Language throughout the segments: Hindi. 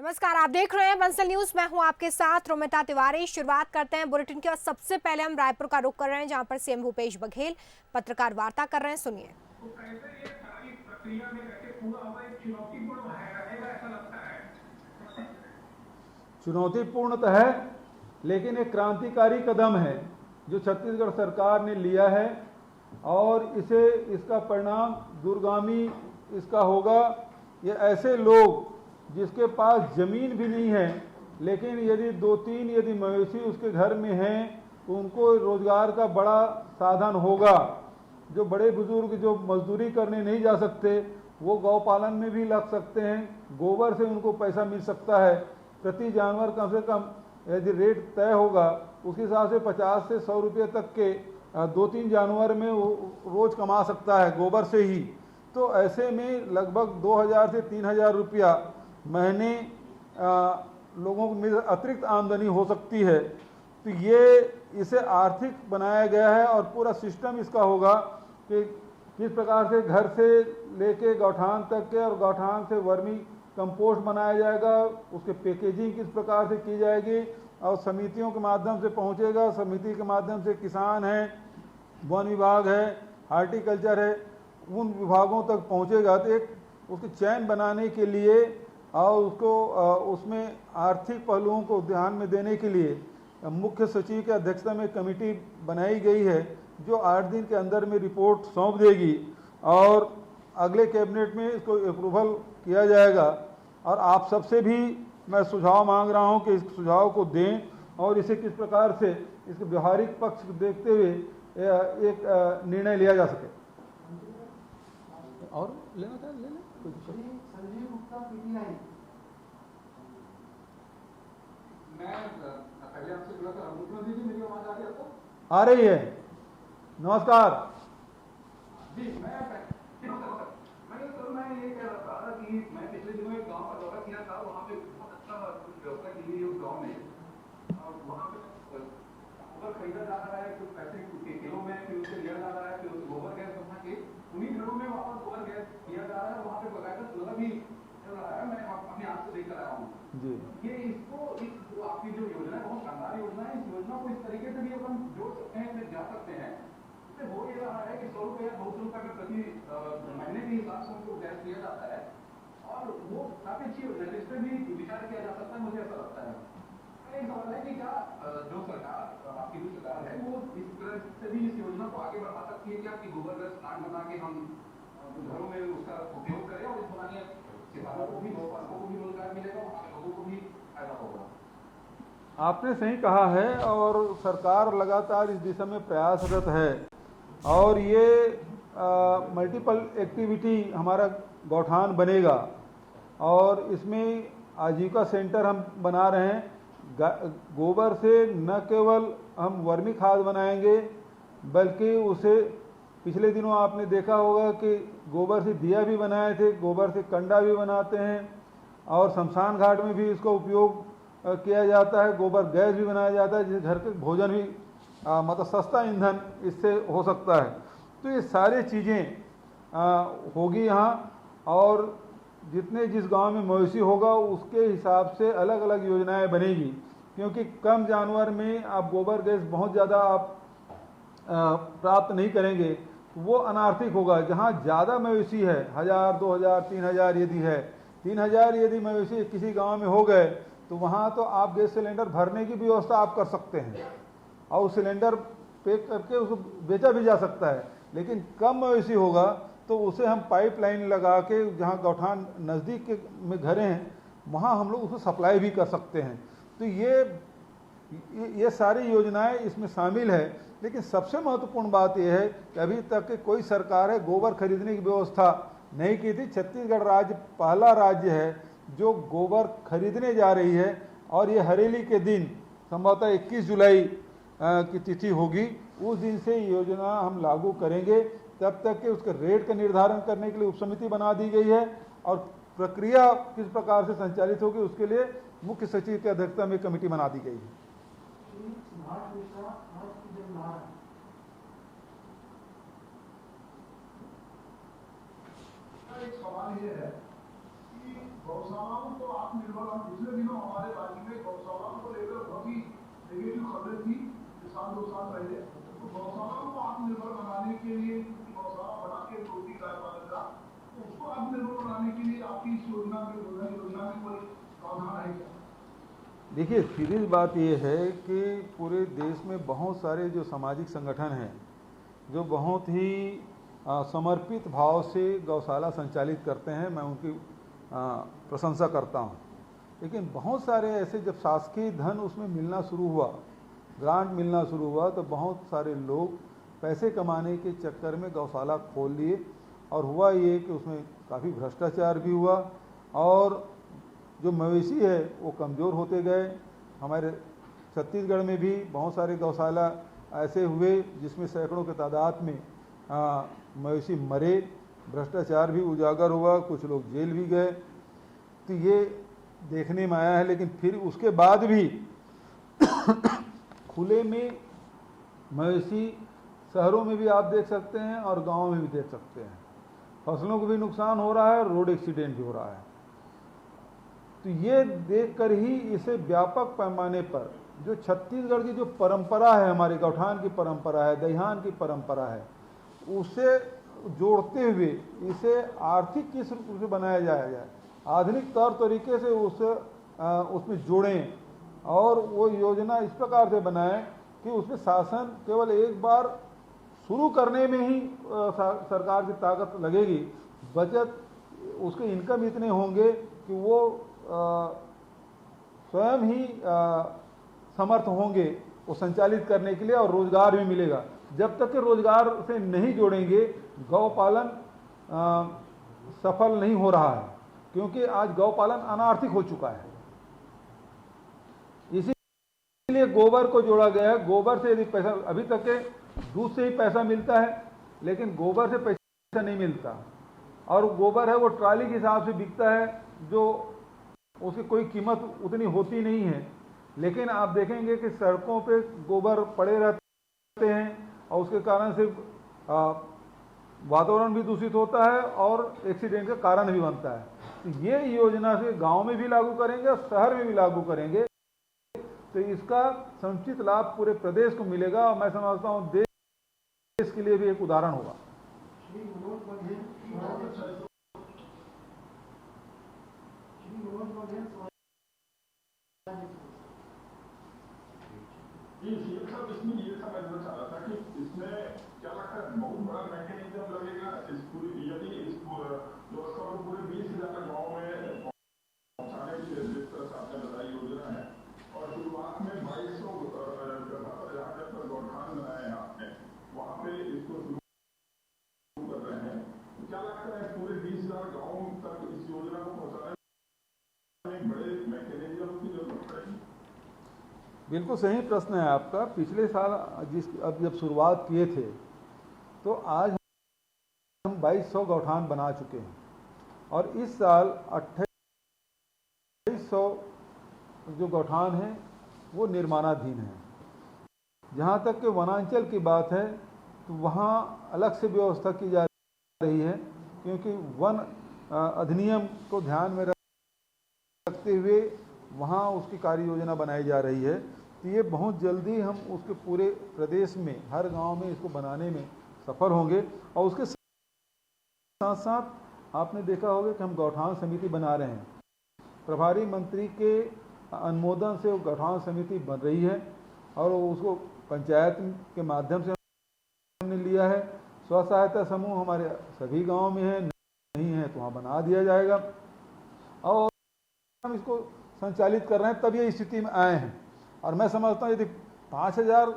नमस्कार, आप देख रहे हैं बंसल न्यूज। मैं हूं आपके साथ रोमिता तिवारी। शुरुआत करते हैं बुलेटिन की और सबसे पहले हम रायपुर का रुख कर रहे हैं, जहां पर सीएम भूपेश बघेल पत्रकार वार्ता कर रहे हैं। सुनिए। तो कैसे ये सारी प्रक्रिया में कैसे पूरा होगा, एक चुनौतीपूर्ण रहेगा ऐसा लगता है। चुनौतीपूर्ण तो है, लेकिन एक क्रांतिकारी कदम है जो छत्तीसगढ़ सरकार ने लिया है और इसका परिणाम दूरगामी इसका होगा। ये ऐसे लोग जिसके पास जमीन भी नहीं है, लेकिन यदि दो तीन यदि मवेशी उसके घर में हैं तो उनको रोजगार का बड़ा साधन होगा। जो बड़े बुजुर्ग जो मजदूरी करने नहीं जा सकते वो गौपालन में भी लग सकते हैं, गोबर से उनको पैसा मिल सकता है। प्रति जानवर कम से कम यदि रेट तय होगा उसके हिसाब से 50 से 100 रुपये तक के दो तीन जानवर में वो रोज कमा सकता है गोबर से ही। तो ऐसे में लगभग 2000 से 3000 रुपया महीने लोगों को अतिरिक्त आमदनी हो सकती है। तो ये इसे आर्थिक बनाया गया है और पूरा सिस्टम इसका होगा कि किस प्रकार से घर से लेके गौठान तक के और गौठान से वर्मी कंपोस्ट बनाया जाएगा, उसके पैकेजिंग किस प्रकार से की जाएगी और समितियों के माध्यम से पहुंचेगा। समिति के माध्यम से किसान हैं, वन विभाग है, हार्टिकल्चर है, उन विभागों तक पहुंचेगा। तो एक उसकी चैन बनाने के लिए और उसको उसमें आर्थिक पहलुओं को ध्यान में देने के लिए मुख्य सचिव की अध्यक्षता में कमेटी बनाई गई है जो 8 दिन के अंदर में रिपोर्ट सौंप देगी और अगले कैबिनेट में इसको अप्रूवल किया जाएगा। और आप सबसे भी मैं सुझाव मांग रहा हूं कि इस सुझाव को दें और इसे किस प्रकार से इसके व्यवहारिक पक्ष को देखते हुए एक निर्णय लिया जा सके। और लेना था ले लें। संजीव गुप्ता पीटीआई। मैं पहले आपसे बोला था, मुख्यमंत्री जी मेरी आवाज आ रही है आपको? आ रही है। नमस्कार जी। मैं ये कह रहा था कि मैं पिछले दिनों एक गांव का दौरा किया था, वहाँ पे बहुत अच्छा व्यवस्था की गई है उस गांव में। वहाँ पे गोबर खरीदा जा रहा है, कुछ पैसे किलो में, फिर उसे लिया जा रहा है, फिर उसे गोबर गैस बना के उन्हीं घरों में वापस गोबर गैस किया जा रहा है। वहाँ पे बकायदा सोलर भी चल रहा है, मैं अपनी आंख से देख कर आया हूँ जी। ये इसको आपकी जो योजना है बहुत शानदार योजना है। इस योजना को इस तरीके से भी अपन जोड़ सकते हैं, इसमें जा सकते हैं। इससे हो ये रहा है कि 100 रुपये या 200 रुपये में प्रति महीने के हिसाब से उनको गैस दिया जाता है और वो काफी अच्छी योजना है। इस पर भी विचार किया जा सकता है, मुझे ऐसा लगता है। एक सवाल है कि क्या जो सरकार आपकी जो सरकार है वो इस तरह से भी इस योजना को आगे बढ़ा सकती है कि आपकी गोबर गैस प्लांट बना के हम घरों में उसका उपयोग करें और इस बनाने किसानों को भी रोजगार मिलेगा, वहाँ के लोगों को भी फायदा होगा। आपने सही कहा है और सरकार लगातार इस दिशा में प्रयासरत है और ये मल्टीपल एक्टिविटी हमारा गौठान बनेगा और इसमें आजीविका सेंटर हम बना रहे हैं। गोबर से न केवल हम वर्मी खाद बनाएंगे बल्कि उसे पिछले दिनों आपने देखा होगा कि गोबर से दिया भी बनाए थे, गोबर से कंडा भी बनाते हैं और शमशान घाट में भी इसका उपयोग किया जाता है। गोबर गैस भी बनाया जाता है, जिससे घर के भोजन भी मतलब सस्ता ईंधन इससे हो सकता है। तो ये सारी चीज़ें होगी यहाँ और जितने जिस गांव में मवेशी होगा उसके हिसाब से अलग अलग योजनाएं बनेगी, क्योंकि कम जानवर में आप गोबर गैस बहुत ज़्यादा आप प्राप्त नहीं करेंगे तो वो अनार्थिक होगा। जहाँ ज़्यादा मवेशी है 1000, 2000, 3000 यदि है, 3000 यदि मवेशी किसी गांव में हो गए तो वहाँ तो आप गैस सिलेंडर भरने की व्यवस्था आप कर सकते हैं और सिलेंडर पैक करके उसको बेचा भी जा सकता है। लेकिन कम मवेशी होगा तो उसे हम पाइपलाइन लगा के जहाँ गौठान नज़दीक के में घरें हैं वहाँ हम लोग उसको सप्लाई भी कर सकते हैं। तो ये सारी योजनाएं इसमें शामिल है। लेकिन सबसे महत्वपूर्ण बात यह है कि अभी तक के कोई सरकार है गोबर खरीदने की व्यवस्था नहीं की थी। छत्तीसगढ़ राज्य पहला राज्य है जो गोबर खरीदने जा रही है और ये हरेली के दिन संभवतः 21 जुलाई की तिथि होगी, उस दिन से योजना हम लागू करेंगे। तब तक के उसके रेट का निर्धारण करने के लिए उपसमिति बना दी गई है और प्रक्रिया किस प्रकार से संचालित होगी उसके लिए मुख्य सचिव की अध्यक्षता में कमेटी बना दी गई है। एक सवाल ये है कि गौशालाओं को आत्मनिर्भर, हम पिछले दिनों हमारे राज्य में गौशालाओं को लेकर बहुत ही नेगेटिव खबरें थी, साल 2 साल पहले। तो गौशालाओं को आत्मनिर्भर बनाने के लिए, गौशाला बना के रोटी गाय पालन का, तो उसको आत्मनिर्भर बनाने के लिए आपकी इस योजना में कोई प्रावधान है क्या? देखिए, सीधी बात ये है कि पूरे देश में बहुत सारे जो सामाजिक संगठन हैं जो बहुत ही समर्पित भाव से गौशाला संचालित करते हैं, मैं उनकी प्रशंसा करता हूं। लेकिन बहुत सारे ऐसे, जब शासकीय धन उसमें मिलना शुरू हुआ, ग्रांट मिलना शुरू हुआ, तो बहुत सारे लोग पैसे कमाने के चक्कर में गौशाला खोल लिए, और हुआ ये कि उसमें काफ़ी भ्रष्टाचार भी हुआ और जो मवेशी है वो कमज़ोर होते गए। हमारे छत्तीसगढ़ में भी बहुत सारे गौशाला ऐसे हुए जिसमें सैकड़ों की तादाद में मवेशी मरे, भ्रष्टाचार भी उजागर हुआ, कुछ लोग जेल भी गए। तो ये देखने में आया है। लेकिन फिर उसके बाद भी खुले में मवेशी शहरों में भी आप देख सकते हैं और गांव में भी देख सकते हैं। फसलों को भी नुकसान हो रहा है, रोड एक्सीडेंट भी हो रहा है। तो ये देखकर ही इसे व्यापक पैमाने पर जो छत्तीसगढ़ की जो परंपरा है, हमारे गौठान की परंपरा है, दहिहान की परंपरा है, उसे जोड़ते हुए इसे आर्थिक किस रूप से बनाया जाए, आधुनिक तौर तरीके से उसमें जोड़ें और वो योजना इस प्रकार से बनाएं कि उसमें शासन केवल एक बार शुरू करने में ही सरकार की ताकत लगेगी, बचत उसके इनकम इतने होंगे कि वो स्वयं ही समर्थ होंगे वो संचालित करने के लिए, और रोजगार भी मिलेगा। जब तक कि रोजगार से नहीं जोड़ेंगे, गौ पालन सफल नहीं हो रहा है, क्योंकि आज गौ पालन अनार्थिक हो चुका है। इसीलिए गोबर को जोड़ा गया है। गोबर से यदि पैसा, अभी तक के दूध से ही पैसा मिलता है, लेकिन गोबर से पैसा नहीं मिलता, और गोबर है वो ट्राली के हिसाब से बिकता है, जो उसकी कोई कीमत उतनी होती नहीं है। लेकिन आप देखेंगे कि सड़कों पे गोबर पड़े रहते हैं और उसके कारण से वातावरण भी दूषित होता है और एक्सीडेंट का कारण भी बनता है। तो ये योजना से गांव में भी लागू करेंगे और शहर में भी लागू करेंगे, तो इसका समुचित लाभ पूरे प्रदेश को मिलेगा, और मैं समझता हूँ देश के लिए भी एक उदाहरण होगा। इसमें ये समझना चाह रहा था कि इसमें क्या लगता है, बहुत बड़ा मैकेनिज्म लगेगा इस पूरी, यदि इस व्यवस्था को पूरे 20,000 गाँव में पहुंचाने के लिए जिस तरह से आपने बताई योजना है, और शुरुआत में 2200 जहाँ पर गौठान बनाए हैं आपने, वहाँ पे इसको शुरू कर रहे हैं, तो क्या लगता है पूरे 20,000 गाँव तक इस योजना को पहुंचाने में एक बड़े मैकेनिज्म की जरूरत पड़ेगी? बिल्कुल सही प्रश्न है आपका। पिछले साल अब जब शुरुआत किए थे, तो आज हम 2200 गौठान बना चुके हैं, और इस साल 2800 जो गौठान हैं वो निर्माणाधीन हैं। जहाँ तक कि वनांचल की बात है, तो वहाँ अलग से व्यवस्था की जा रही है, क्योंकि वन अधिनियम को ध्यान में रखते हुए वहाँ उसकी कार्य योजना बनाई जा रही है। तो ये बहुत जल्दी हम उसके पूरे प्रदेश में हर गांव में इसको बनाने में सफल होंगे। और उसके साथ साथ आपने देखा होगा कि हम गौठान समिति बना रहे हैं। प्रभारी मंत्री के अनुमोदन से वो गौठान समिति बन रही है, और उसको पंचायत के माध्यम से हमने लिया है। स्व सहायता समूह हमारे सभी गाँव में है, नहीं है तो वहाँ बना दिया जाएगा, और हम इसको संचालित कर रहे हैं, तब ये स्थिति में आए हैं। और मैं समझता हूँ यदि 5000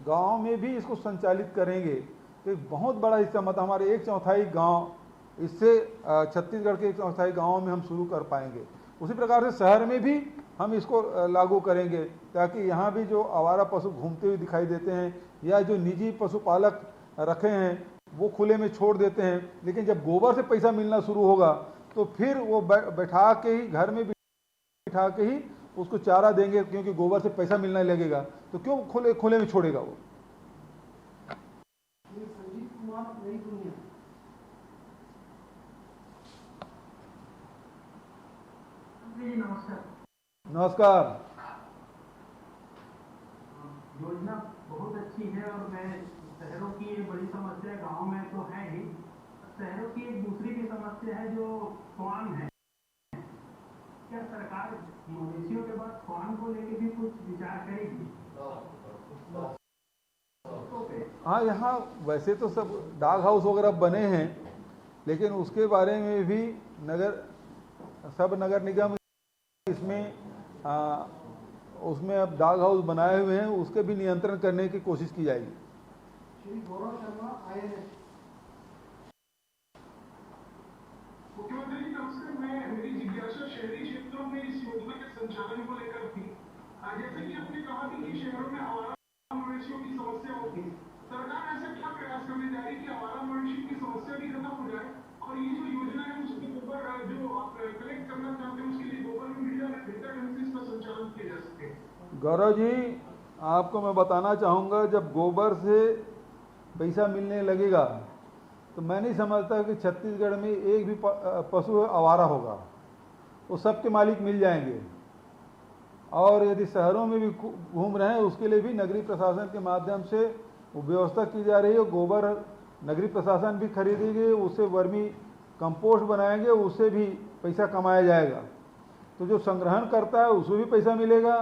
गांव में भी इसको संचालित करेंगे तो एक बहुत बड़ा हिस्सा, मतलब हमारे 1/4 गांव, इससे छत्तीसगढ़ के 1/4 गाँव में हम शुरू कर पाएंगे। उसी प्रकार से शहर में भी हम इसको लागू करेंगे, ताकि यहाँ भी जो आवारा पशु घूमते हुए दिखाई देते हैं, या जो निजी पशुपालक रखे हैं वो खुले में छोड़ देते हैं, लेकिन जब गोबर से पैसा मिलना शुरू होगा तो फिर वो बैठा के ही, घर में बिठा के ही उसको चारा देंगे, क्योंकि गोबर से पैसा मिलने लगेगा, तो क्यों खुले में छोड़ेगा वो। संजीव कुमार, नई दुनिया। नमस्कार। योजना बहुत अच्छी है और मैं शहरों की एक बड़ी समस्या गांव में तो है ही, शहरों की एक दूसरी भी समस्या है जो स्वान है। क्या सरकार मवेशियों के बाद स्वान को लेकर भी कुछ विचार करेगी? हाँ, यहाँ वैसे तो सब डाक हाउस वगैरह बने हैं, लेकिन उसके बारे में भी नगर निगम इसमें उसमें अब डाक हाउस बनाए हुए हैं, उसके भी नियंत्रण करने की कोशिश की जाएगी। श्री गौरव शर्मा IAS। मुख्यमंत्री जी नमस्कार, मेरी जिज्ञासा शहरी क्षेत्रों में इस योजना के संचालन को लेकर थी। जैसे कि आपने कहा कि शहरों में आवारा मवेशियों की समस्या होती है, सरकार ऐसा क्या प्रयास करने जा रही है कि आवारा मवेशियों की समस्या भी खत्म हो जाए और ये जो योजना है उसके ऊपर जो आप कलेक्ट करना चाहते हैं उसके लिए गोबर भी मिल जाए, बेहतर ढंग से इसका संचालन किया जा सके। गौरव जी, आपको मैं बताना चाहूँगा, जब गोबर से पैसा मिलने लगेगा तो मैं नहीं समझता कि छत्तीसगढ़ में एक भी पशु आवारा होगा, वो सबके मालिक मिल जाएंगे। और यदि शहरों में भी घूम रहे हैं उसके लिए भी नगरीय प्रशासन के माध्यम से व्यवस्था की जा रही है। गोबर नगरीय प्रशासन भी खरीदेगी, उससे वर्मी कंपोस्ट बनाएंगे, उससे भी पैसा कमाया जाएगा। तो जो संग्रहण करता है उसको भी पैसा मिलेगा,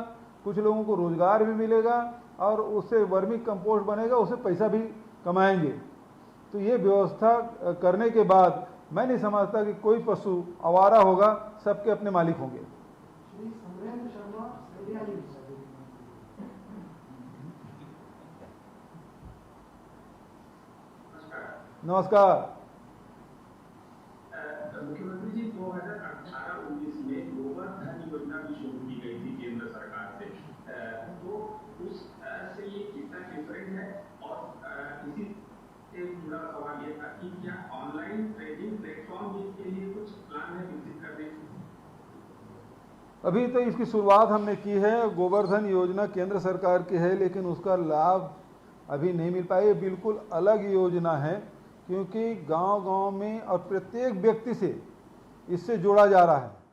कुछ लोगों को रोजगार भी मिलेगा और उससे वर्मी कंपोस्ट बनेगा, उससे पैसा भी कमाएंगे। तो ये व्यवस्था करने के बाद मैं नहीं समझता कि कोई पशु आवारा होगा, सबके अपने मालिक होंगे। Shri Samarendra Sharma India news. नमस्कार। मुख्यमंत्री जी 2018-19 में गोबर धन योजना की शुरू की गई थी केंद्र सरकार से, तो उस से ये कितना डिफरेंट है? और इसी से जुड़ा सवाल ये था कि क्या ऑनलाइन ट्रेडिंग प्लेटफॉर्म इसके लिए कुछ प्लान है विकसित करने की? अभी तो इसकी शुरुआत हमने की है। गोवर्धन योजना केंद्र सरकार की है, लेकिन उसका लाभ अभी नहीं मिल पाया। ये बिल्कुल अलग योजना है, क्योंकि गांव-गांव में और प्रत्येक व्यक्ति से इससे जोड़ा जा रहा है।